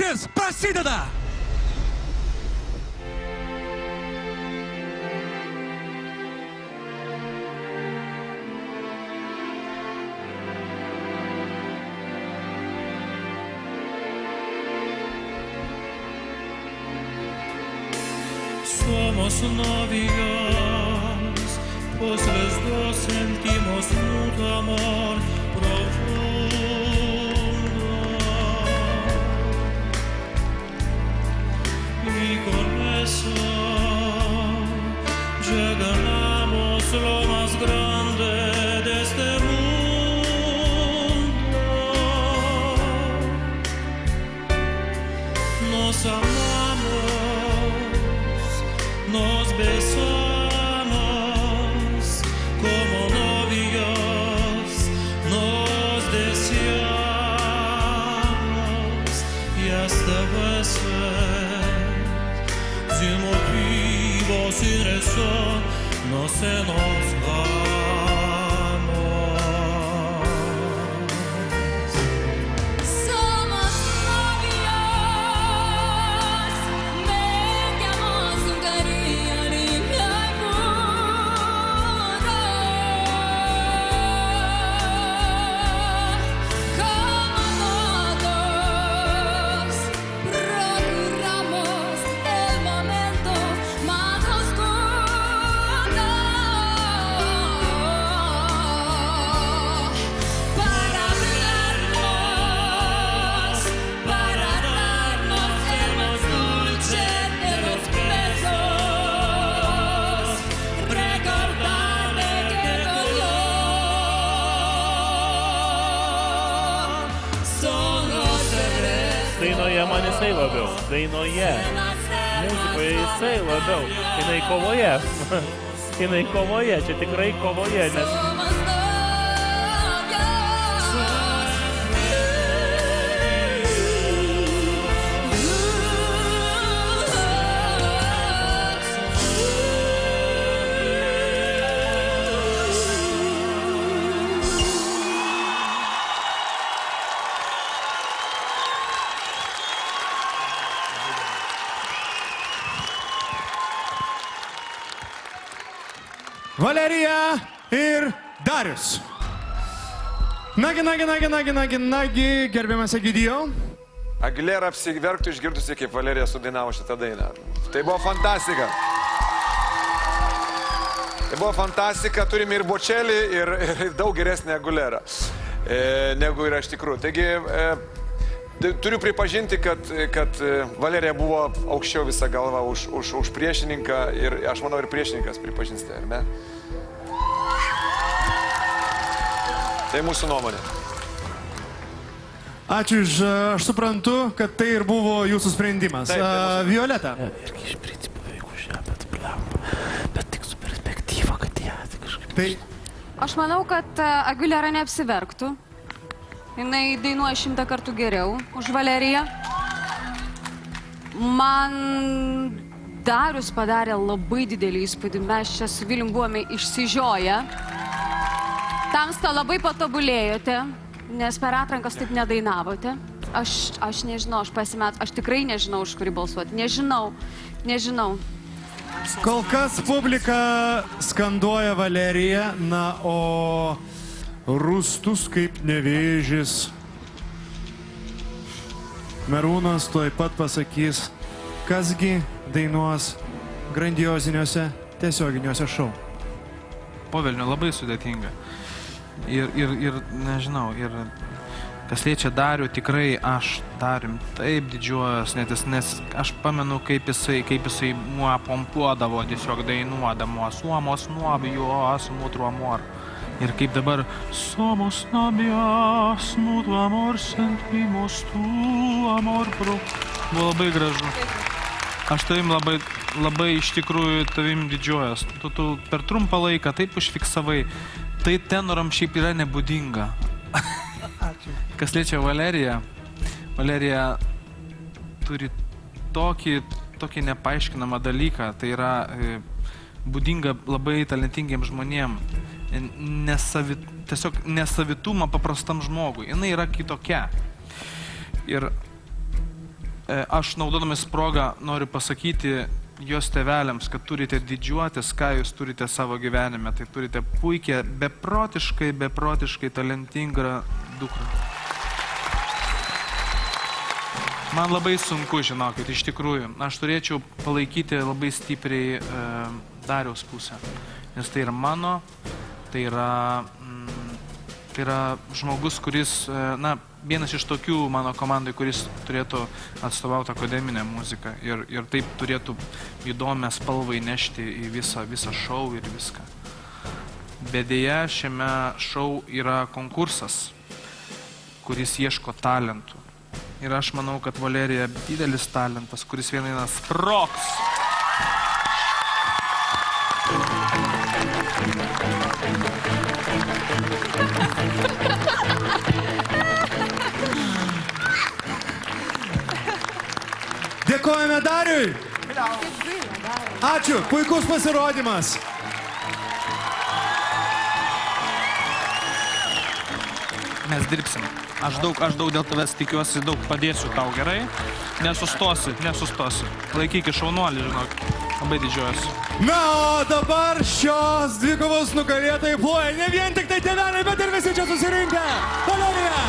mūšis prasideda. Somos novios, pues los dos sentimos mutuo amor profundo. Y con eso ya ganamos lo más grande de este mundo. Nos amamos, nos besamos como novios, nos deseamos y hasta veces sin motivo, sin razón, no se nos Dainoje man jisai labiau, dainoje, muzikoje jisai labiau, jinai kovoje, čia tikrai kovoje, nes... Valerija ir Darius. Nagi, gerbiamas Egidijau. Aguilera apsiverktų išgirdusi, kaip Valerija sudainavo šitą dainą. Tai buvo fantastika. Turime ir Bocelį, ir daug geresnį Aguilerą, negu yra iš tikrųjų. Taigi, turiu pripažinti, kad Valerija buvo aukščiau visą galvą už priešininką ir aš manau ir priešininkas pripažins tai, ar ne? Tai mūsų nuomonė. Ačiū, aš suprantu, kad tai ir buvo jūsų sprendimas. Violeta. Irgi iš principo veiku šią, bet tik su perspektyva, kad ją kažkaip... Aš manau, kad Aguilera neapsiverktų. Jinai dainuoja 100 kartų geriau už Valeriją. Man Darius padarė labai didelį įspūdį. Mes čia su Vilium buvome išsižioję. Tamsta labai patobulėjote, nes per atrankas taip nedainavote. Aš nežinau, aš tikrai nežinau, už kurį balsuoti. Nežinau. Kol kas publika skanduoja Valeriją, na, o Rūstus kaip nevėžis. Merūnas tuoj pat pasakys, kasgi dainuos grandioziniuose tiesioginiuose šou. Po velnio labai sudėtinga. Ir nežinau, ir kas liečia Darių, tikrai aš Darium taip didžiuojas, nes aš pamenu, kaip jisai mua pompuodavo tiesiog dainuodamo Somos novios, mutuo amor. Ir kaip dabar Somos novios, mutuo amor, sentimos tu amor pro. Buvo labai gražu. Aš tavim labai iš tikrųjų tavim didžiuojas. Tu per trumpą laiką taip užfiksavai. Tai tenoram šiaip yra nebūdinga. Kas liečia Valeriją, Valerija turi tokį nepaaiškinamą dalyką. Tai yra būdinga labai talentingiems žmonėms. Tiesiog nesavitumą paprastam žmogui. Jinai yra kitokia. Ir aš naudodamas progą noriu pasakyti jos tėveliams, kad turite didžiuotis, ką jūs turite savo gyvenime. Tai turite puikią, beprotiškai talentingą dukrą. Man labai sunku, žinokit, iš tikrųjų. Aš turėčiau palaikyti labai stipriai Dariaus pusę. Nes tai yra mano, tai yra žmogus, kuris, vienas iš tokių mano komandai, kuris turėtų atstovauti akademinę muziką ir taip turėtų įdomią spalvą įnešti į visą šou ir viską. Bet deja, šiame šou yra konkursas, kuris ieško talentų. Ir aš manau, kad Valerija didelis talentas, kuris vieną sprogs. Dėkojame Dariui. Ačiū, puikus pasirodymas. Mes dirbsim. Aš daug dėl tavęs tikiuosi, daug padėsiu tau, gerai? Nesustosi. Laikyk šaunuolį, žinok. Labai didžiuojuosi. Na, o dabar šios dvikovos nugalėtojai ploja ne vien tik tai tėveliai, bet ir visi čia susirinkę. Valerija!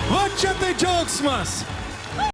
Va čia tai džiaugsmas.